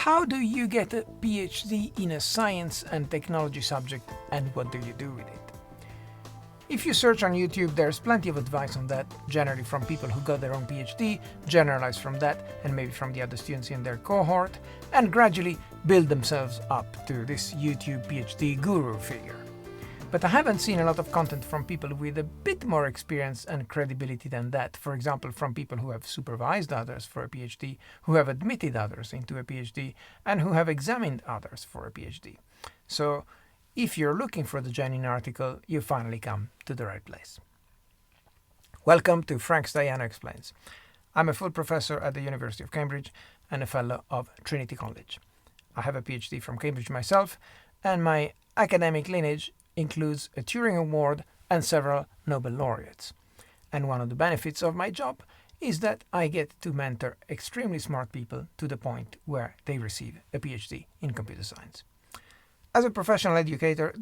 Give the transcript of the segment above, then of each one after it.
How do you get a PhD in a science and technology subject, and what do you do with it? If you search on YouTube, there's plenty of advice on that, generally from people who got their own PhD, generalize from that and maybe from the other students in their cohort, and gradually build themselves up to this YouTube PhD guru figure. But I haven't seen a lot of content from people with a bit more experience and credibility than that. For example, from people who have supervised others for a PhD, who have admitted others into a PhD, and who have examined others for a PhD. So if you're looking for the genuine article, you finally come to the right place. Welcome to Frank Staiano Explains. I'm a full professor at the University of Cambridge and a fellow of Trinity College. I have a PhD from Cambridge myself, and my academic lineage includes a Turing Award and several Nobel laureates. And one of the benefits of my job is that I get to mentor extremely smart people to the point where they receive a PhD in computer science. As a professional educator,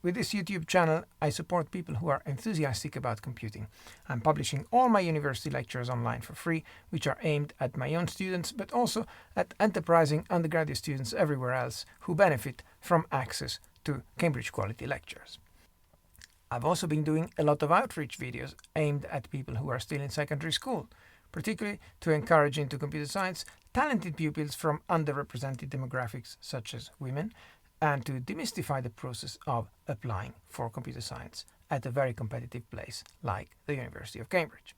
with this YouTube channel, I support people who are enthusiastic about computing. I'm publishing all my university lectures online for free, which are aimed at my own students, but also at enterprising undergraduate students everywhere else who benefit from access to Cambridge quality lectures. I've also been doing a lot of outreach videos aimed at people who are still in secondary school, particularly to encourage into computer science talented pupils from underrepresented demographics such as women, and to demystify the process of applying for computer science at a very competitive place like the University of Cambridge.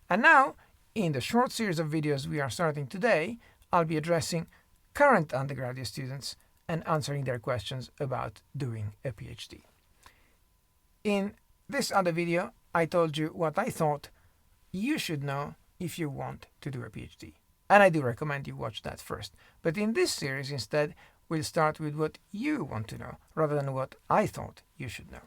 And now, in the short series of videos we are starting today, I'll be addressing current undergraduate students and answering their questions about doing a PhD. In this other video, I told you what I thought you should know if you want to do a PhD. And I do recommend you watch that first. But in this series instead, we'll start with what you want to know, rather than what I thought you should know.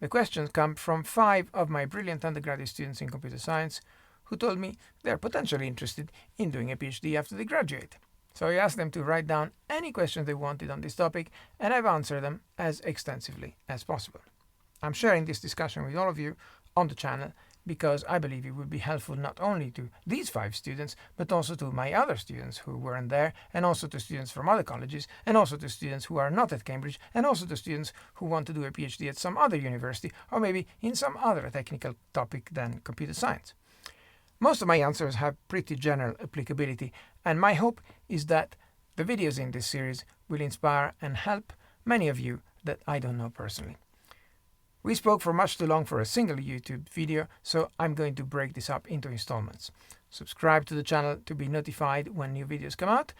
The questions come from 5 of my brilliant undergraduate students in computer science who told me they're potentially interested in doing a PhD after they graduate. So I asked them to write down any questions they wanted on this topic, and I've answered them as extensively as possible. I'm sharing this discussion with all of you on the channel because I believe it would be helpful not only to these 5 students, but also to my other students who weren't there, and also to students from other colleges, and also to students who are not at Cambridge, and also to students who want to do a PhD at some other university, or maybe in some other technical topic than computer science. Most of my answers have pretty general applicability, and my hope is that the videos in this series will inspire and help many of you that I don't know personally. We spoke for much too long for a single YouTube video, so I'm going to break this up into installments. Subscribe to the channel to be notified when new videos come out,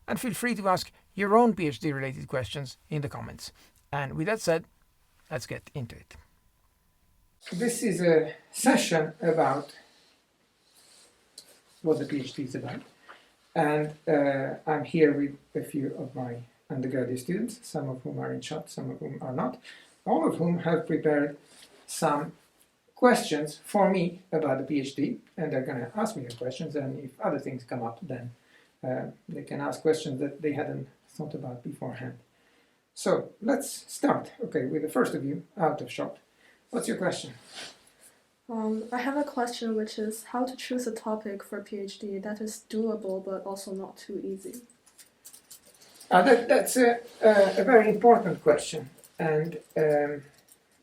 and feel free to ask your own PhD related questions in the comments. And with that said, let's get into it. This is a session about what the PhD is about, and I'm here with a few of my undergraduate students, some of whom are in shot, some of whom are not, all of whom have prepared some questions for me about the PhD, and they're going to ask me the questions, and if other things come up, then they can ask questions that they hadn't thought about beforehand. So let's start, okay, with the first of you out of shot. What's your question? I have a question, which is how to choose a topic for PhD that is doable but also not too easy. That's a very important question, and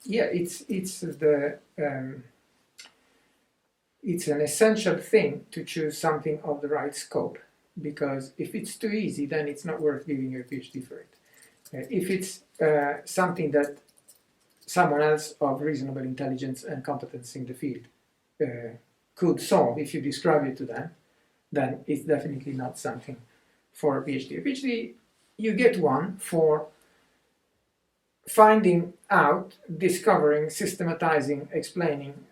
yeah, it's an essential thing to choose something of the right scope, because if it's too easy, then it's not worth giving you a PhD for it. If it's something that someone else of reasonable intelligence and competence in the field could solve, if you describe it to them, then it's definitely not something for a PhD. A PhD, you get one for finding out, discovering, systematizing, explaining,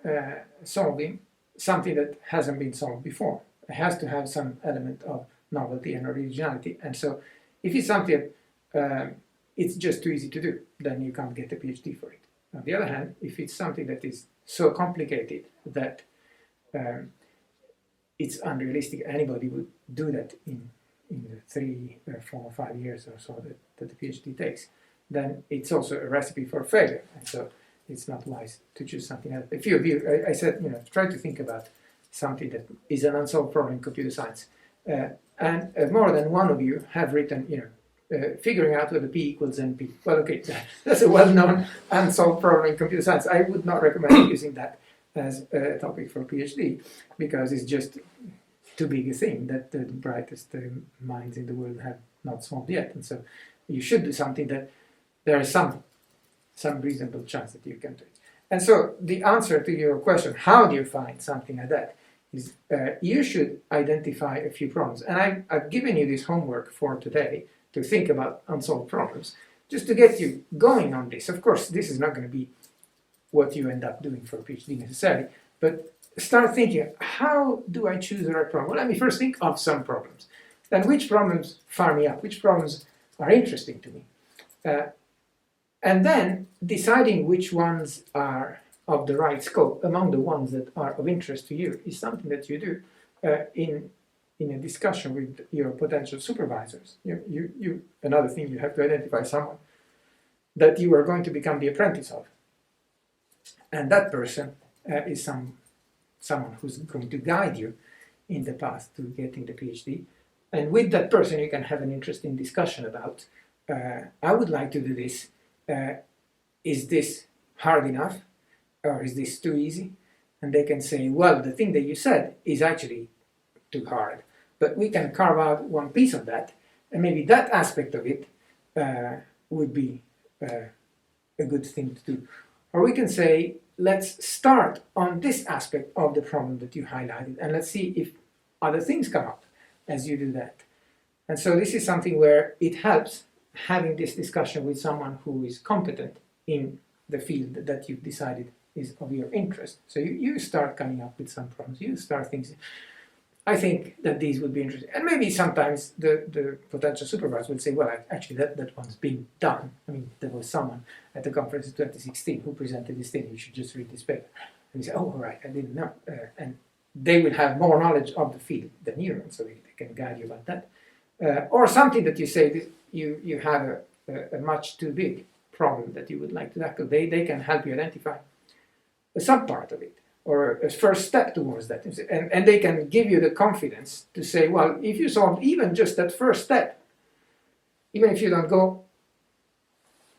solving something that hasn't been solved before. It has to have some element of novelty and originality, and so if it's something it's just too easy to do, then you can't get a PhD for it. On the other hand, if it's something that is so complicated that it's unrealistic, anybody would do that in the 3 or 4 or 5 years or so that the PhD takes, then it's also a recipe for failure, and so it's not wise to choose something else. A few of you, I said, try to think about something that is an unsolved problem in computer science. and more than one of you have written, figuring out whether P equals NP. Well, okay, that's a well-known unsolved problem in computer science. I would not recommend using that as a topic for a PhD, because it's just too big a thing that the brightest minds in the world have not solved yet. And so you should do something that there is some reasonable chance that you can do it. And so the answer to your question, how do you find something like that, is you should identify a few problems. And I've given you this homework for today to think about unsolved problems, just to get you going on this. Of course, this is not going to be what you end up doing for a PhD necessarily, but start thinking, how do I choose the right problem? Well, let me first think of some problems. Then which problems fire me up? Which problems are interesting to me? And then deciding which ones are of the right scope among the ones that are of interest to you is something that you do in a discussion with your potential supervisors. Another thing, you have to identify someone that you are going to become the apprentice of. And that person is someone who's going to guide you in the path to getting the PhD. And with that person, you can have an interesting discussion about, I would like to do this. Is this hard enough? Or is this too easy? And they can say, well, the thing that you said is actually too hard. But we can carve out one piece of that, and maybe that aspect of it would be a good thing to do. Or we can say, let's start on this aspect of the problem that you highlighted, and let's see if other things come up as you do that. And so this is something where it helps having this discussion with someone who is competent in the field that you've decided is of your interest. So you start coming up with some problems, you start thinking, I think that these would be interesting. And maybe sometimes the potential supervisor will say, well, actually that one's been done. I mean, there was someone at the conference in 2016 who presented this thing, you should just read this paper. And you say, oh, all right, I didn't know. And they will have more knowledge of the field than you, and so they can guide you about that. Or something that you say, you have a much too big problem that you would like to tackle. They can help you identify a subpart of it, or a first step towards that. And they can give you the confidence to say, well, if you solve even just that first step, even if you don't go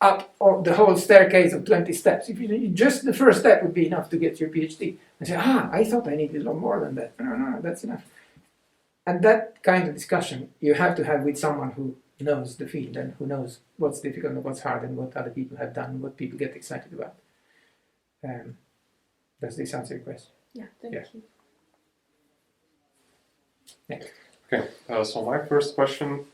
up the whole staircase of 20 steps, if you just the first step would be enough to get your PhD. And say, I thought I needed a lot more than that. No, that's enough. And that kind of discussion you have to have with someone who knows the field and who knows what's difficult and what's hard and what other people have done and what people get excited about. Does this answer your question? Yeah, thank you. Next. Okay, so my first question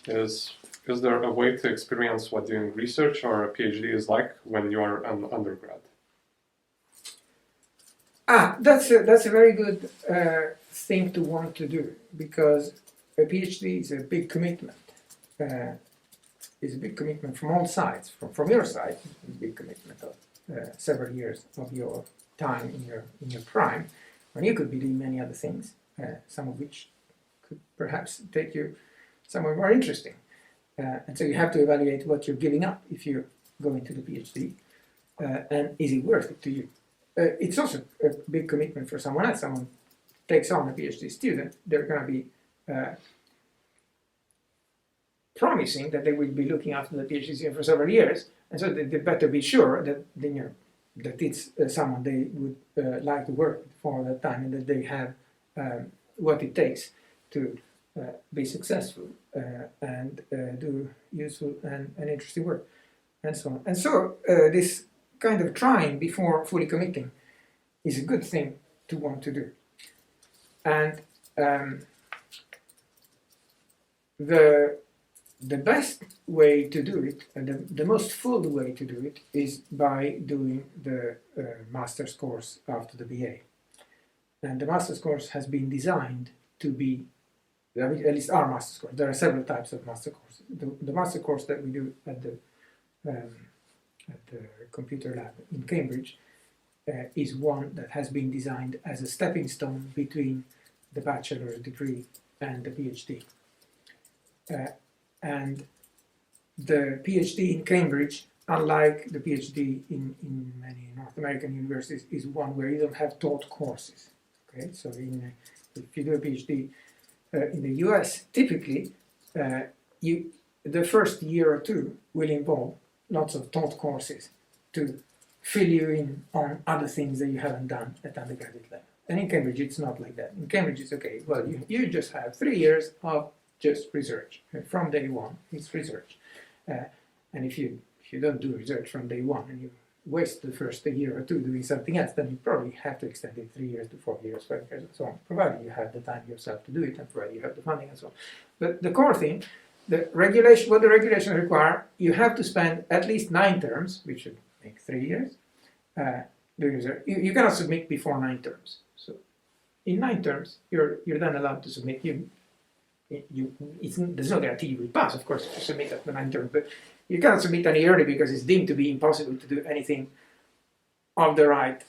is there a way to experience what doing research or a PhD is like when you are an undergrad? That's a very good thing to want to do, because a PhD is a big commitment. It's a big commitment from all sides. From your side, it's a big commitment of several years of your time in your prime, when you could be doing many other things, some of which could perhaps take you somewhere more interesting. And so you have to evaluate what you're giving up if you go into the PhD, and is it worth it to you? It's also a big commitment for someone else. Someone takes on a PhD student, they're going to be promising that they will be looking after the PhD student for several years, and so they better be sure that that it's someone they would like to work with for that time, and that they have what it takes to be successful and do useful and interesting work, and so on. And so this kind of trying before fully committing is a good thing to want to do. And the best way to do it, and the most full way to do it, is by doing the master's course after the BA. And the master's course has been designed to be, at least our master's course, there are several types of master courses. The master course that we do at the computer lab in Cambridge is one that has been designed as a stepping stone between the bachelor's degree and the PhD. And the PhD in Cambridge, unlike the PhD in many North American universities, is one where you don't have taught courses. Okay, so if you do a PhD in the US, typically, the first year or two will involve lots of taught courses to fill you in on other things that you haven't done at undergraduate level. And in Cambridge, it's not like that. In Cambridge, it's okay. Well, you just have 3 years of just research. From day one, it's research. And if you don't do research from day one and you waste the first year or two doing something else, then you probably have to extend it 3 years to 4 years, 5 years, and so on, provided you have the time yourself to do it and provided you have the funding and so on. But the core thing, what the regulations require, you have to spend at least 9 terms, which should make 3 years, doing research. You cannot submit before 9 terms. So in 9 terms, you're then allowed to submit. There's no guarantee you will pass, of course, if you submit at the 9 terms, but you cannot submit any early because it's deemed to be impossible to do anything of the right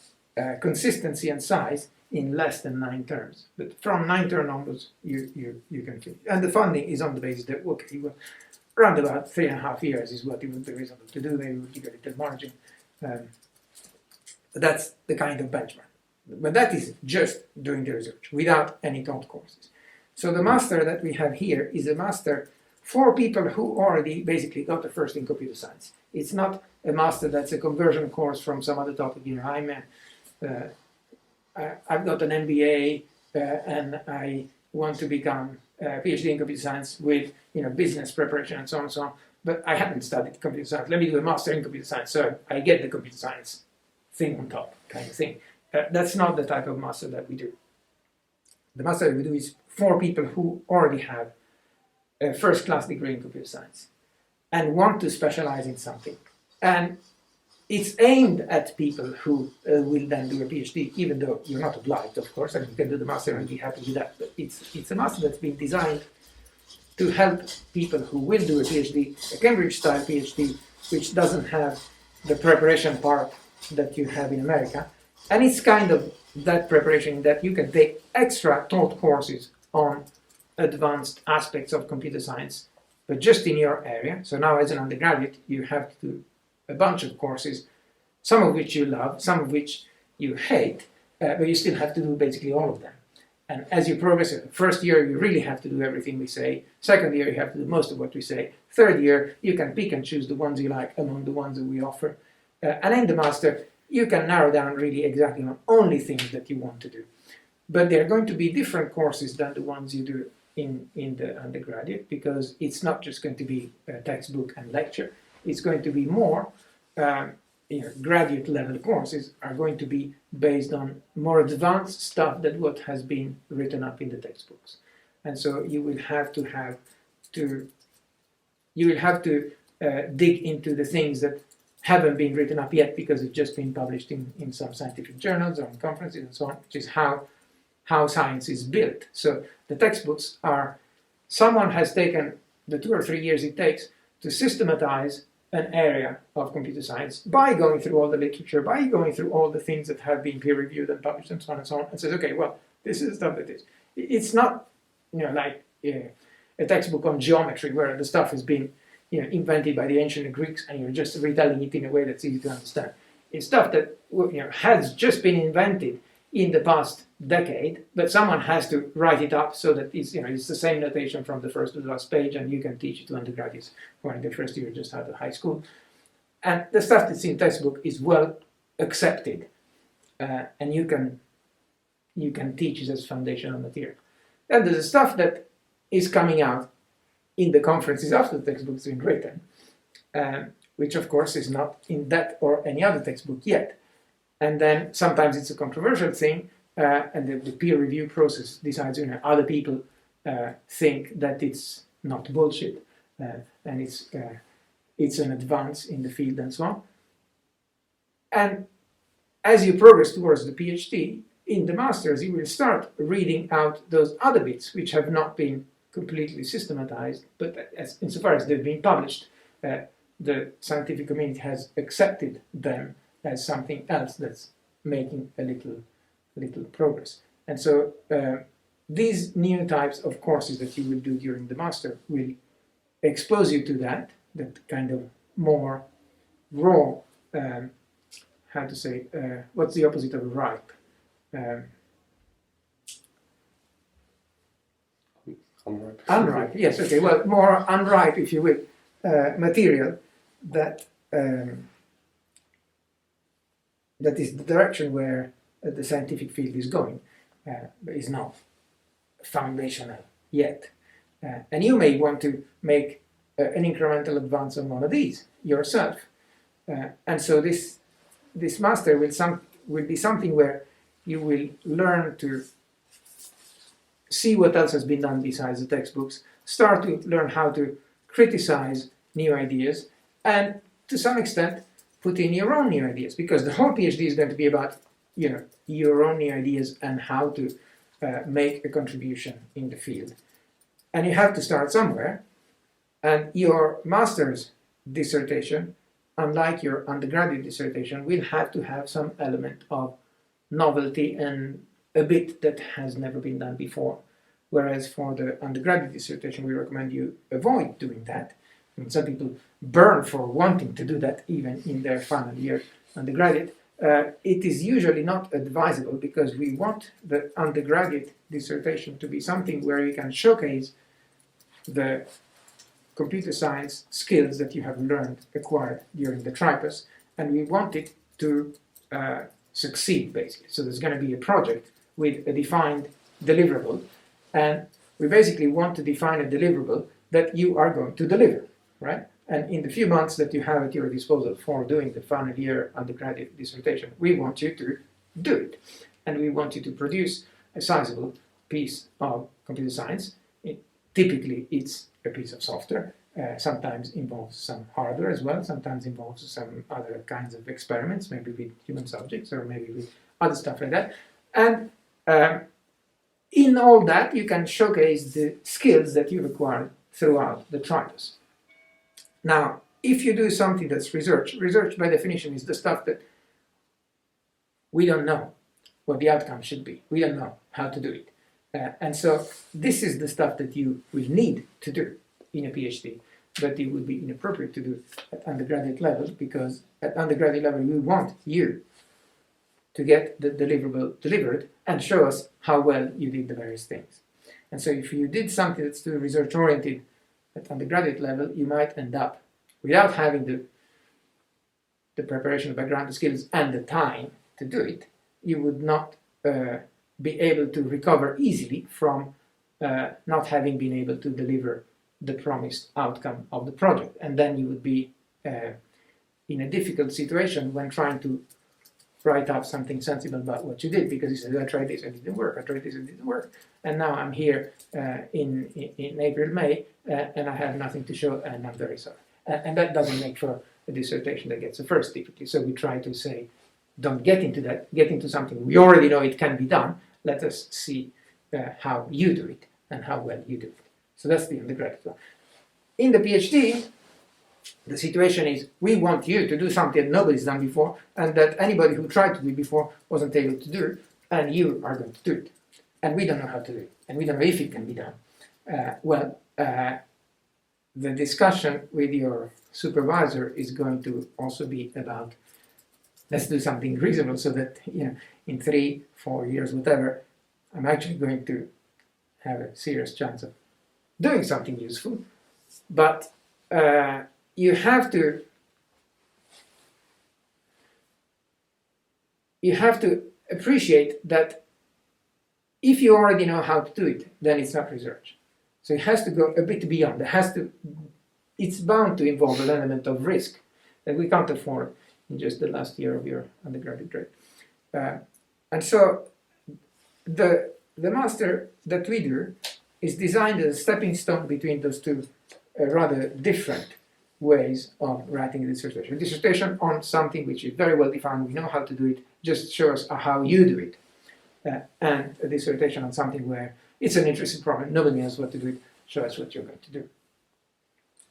consistency and size in less than 9 terms. But from 9 terms onwards, you can finish. And the funding is on the basis that, okay, well, around about 3.5 years is what it would be reasonable to do. Maybe we'll give a little margin. But that's the kind of benchmark. But that is just doing the research without any taught courses. So the master that we have here is a master for people who already basically got a first in computer science. It's not a master that's a conversion course from some other topic. I've got an MBA and I want to become a PhD in computer science with business preparation and so on and so on. But I haven't studied computer science. Let me do a master in computer science, so I get the computer science thing on top, kind of thing. That's not the type of master that we do. The master that we do is for people who already have a first-class degree in computer science and want to specialize in something. And it's aimed at people who will then do a PhD, even though you're not obliged, of course, and you can do the master and be happy with that. But it's a master that's been designed to help people who will do a PhD, a Cambridge-style PhD, which doesn't have the preparation part that you have in America. And it's kind of that preparation that you can take extra taught courses on advanced aspects of computer science, but just in your area. So now as an undergraduate, you have to do a bunch of courses, some of which you love, some of which you hate, but you still have to do basically all of them. And as you progress, first year you really have to do everything we say, second year you have to do most of what we say, third year you can pick and choose the ones you like among the ones that we offer, and in the master you can narrow down really exactly on only things that you want to do. But they're going to be different courses than the ones you do in the undergraduate, because it's not just going to be a textbook and lecture. It's going to be more graduate level courses are going to be based on more advanced stuff than what has been written up in the textbooks. And so you will have to dig into the things that haven't been written up yet because it's just been published in some scientific journals or in conferences and so on, which is how science is built. So the textbooks are, someone has taken the 2 or 3 years it takes to systematize an area of computer science by going through all the literature, by going through all the things that have been peer-reviewed and published and so on, and says, okay, well, this is the stuff that is. It's not, like a textbook on geometry where the stuff has been, invented by the ancient Greeks and you're just retelling it in a way that's easy to understand. It's stuff that, has just been invented in the past decade, but someone has to write it up so that it's the same notation from the first to the last page, and you can teach it to undergraduates who are in their first year just out of high school. And the stuff that's in textbook is well accepted, and you can teach it as foundational material. And there's the stuff that is coming out in the conferences after the textbook's been written, which of course is not in that or any other textbook yet. And then sometimes it's a controversial thing, and the peer review process decides, other people think that it's not bullshit, and it's an advance in the field and so on. And as you progress towards the PhD, in the masters, you will start reading out those other bits which have not been completely systematized, but insofar as they've been published, the scientific community has accepted them as something else that's making a little progress. And so these new types of courses that you will do during the master will expose you to that kind of more raw, what's the opposite of ripe? Unripe. Unripe, yes, okay, well, more unripe, if you will, material that that is the direction where the scientific field is going, but is not foundational yet. And you may want to make an incremental advance on one of these yourself. And so this master will be something where you will learn to see what else has been done besides the textbooks, start to learn how to criticize new ideas, and to some extent put in your own new ideas, because the whole PhD is going to be about your own new ideas and how to make a contribution in the field. And you have to start somewhere, and your master's dissertation, unlike your undergraduate dissertation, will have to have some element of novelty and a bit that has never been done before. Whereas for the undergraduate dissertation, we recommend you avoid doing that. And some people burn for wanting to do that even in their final year undergraduate. It is usually not advisable, because we want the undergraduate dissertation to be something where you can showcase the computer science skills that you have learned, acquired during the tripos, and we want it to succeed, basically. So there's going to be a project with a defined deliverable, and we basically want to define a deliverable that you are going to deliver, right? And in the few months that you have at your disposal for doing the final year undergraduate dissertation, we want you to do it. And we want you to produce a sizable piece of computer science. Typically, it's a piece of software. Sometimes involves some hardware as well. Sometimes involves some other kinds of experiments, maybe with human subjects or maybe with other stuff like that. And in all that, you can showcase the skills that you've acquired throughout the tripos. Now, if you do something that's research by definition is the stuff that we don't know what the outcome should be. We don't know how to do it. And so this is the stuff that you will need to do in a PhD, but it would be inappropriate to do at undergraduate level, because at undergraduate level we want you to get the deliverable delivered and show us how well you did the various things. And so if you did something that's too research oriented at undergraduate level, you might end up, without having the preparation of background skills and the time to do it, you would not be able to recover easily from not having been able to deliver the promised outcome of the project. And then you would be in a difficult situation when trying to write up something sensible about what you did, because you said, I tried this and it didn't work, I tried this and it didn't work, and now I'm here in April, May, and I have nothing to show, and I'm very sorry. And that doesn't make for a dissertation that gets a first, typically. So we try to say, don't get into that, get into something we already know it can be done. Let us see how you do it and how well you do it. So that's the undergraduate one. In the PhD, the situation is we want you to do something that nobody's done before, and that anybody who tried to do it before wasn't able to do, and you are going to do it. And we don't know how to do it, and we don't know if it can be done. The discussion with your supervisor is going to also be about, let's do something reasonable so that, in 3-4 years, whatever, I'm actually going to have a serious chance of doing something useful. But you have to appreciate that if you already know how to do it, then it's not research. So it has to go a bit beyond. It's bound to involve an element of risk that we can't afford in just the last year of your undergraduate grade. And so the master that we do is designed as a stepping stone between those two rather different ways of writing a dissertation. A dissertation on something which is very well defined, we know how to do it, just show us how you do it. And a dissertation on something where it's an interesting problem, nobody knows what to do it, show us what you're going to do.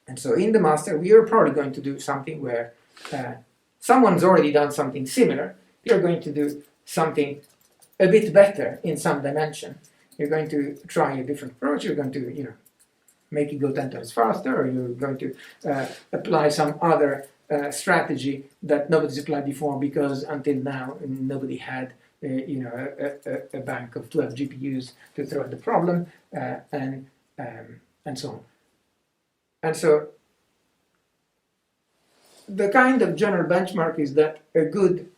And so in the master, we are probably going to do something where someone's already done something similar. You're going to do something a bit better in some dimension. You're going to try a different approach. You're going to, make it go 10 times faster, or you're going to apply some other strategy that nobody's applied before, because until now nobody had a bank of 12 GPUs to throw at the problem, and and so on. And so the kind of general benchmark is that a good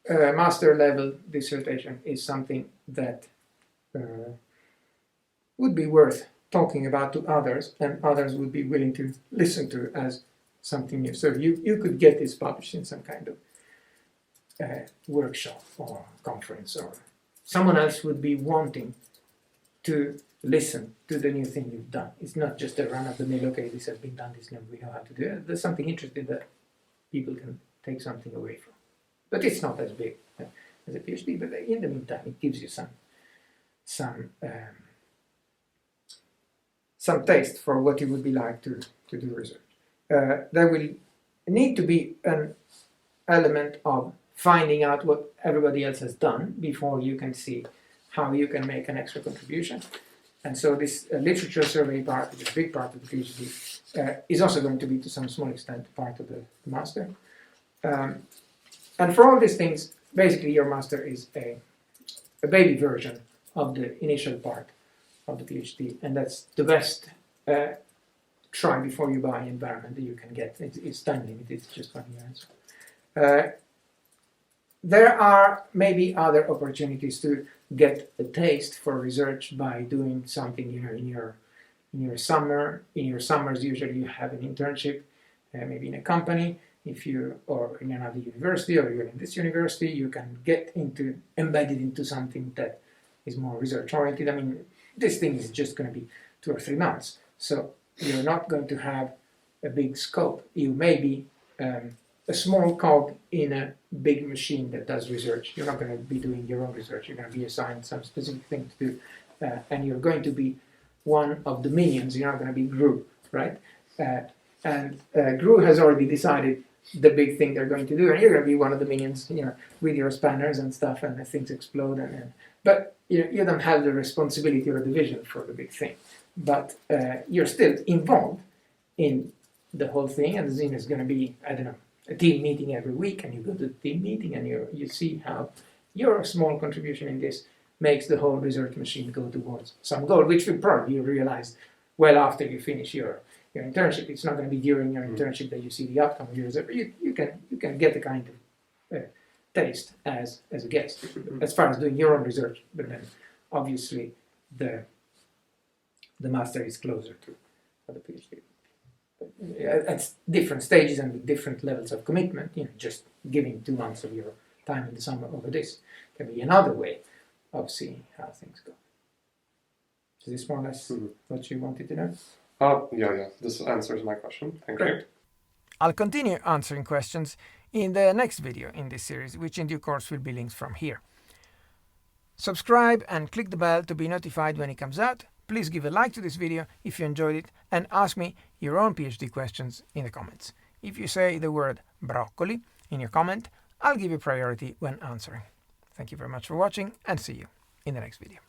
master level dissertation is something that would be worth talking about to others, and others would be willing to listen to as something new. So you could get this published in some kind of workshop or conference, or someone else would be wanting to listen to the new thing you've done. It's not just a run-of-the-mill, okay, this has been done, this now we know how to do it. There's something interesting that people can take something away from. But it's not as big as a PhD, but in the meantime it gives you some taste for what it would be like to do research. There will need to be an element of finding out what everybody else has done before you can see how you can make an extra contribution. And so this literature survey part, which is a big part of the PhD, is also going to be to some small extent part of the master. And for all these things, basically your master is a baby version of the initial part of the PhD, and that's the best try before you buy environment that you can get. It's time limited, it's just 1 year. There are maybe other opportunities to get a taste for research by doing something, in your summer. In your summers, usually you have an internship, maybe in a company. If you or in another university, or you're in this university, you can get embedded into something that is more research oriented. I mean, this thing is just going to be 2 or 3 months, so you're not going to have a big scope. You may be a small cog in a big machine that does research. You're not going to be doing your own research. You're going to be assigned some specific thing to do, and you're going to be one of the minions. You're not going to be GRU, right? And GRU has already decided the big thing they're going to do, and you're going to be one of the minions, with your spanners and stuff, and things explode. But you don't have the responsibility or the vision for the big thing. But you're still involved in the whole thing, and the thing is going to be, I don't know, a team meeting every week, and you go to the team meeting and you see how your small contribution in this makes the whole research machine go towards some goal, which will probably you realize well after you finish your internship. It's not going to be during your internship that you see the outcome of your research. You can get a kind of taste as a guest as far as doing your own research, but then obviously the master is closer to the PhD. At different stages and with different levels of commitment, just giving 2 months of your time in the summer over this can be another way of seeing how things go. Is this more or less what you wanted to know? Yeah, this answers my question. Thank you. I'll continue answering questions in the next video in this series, which in due course will be linked from here. Subscribe and click the bell to be notified when it comes out. Please give a like to this video if you enjoyed it, and ask me your own PhD questions in the comments. If you say the word broccoli in your comment, I'll give you priority when answering. Thank you very much for watching, and see you in the next video.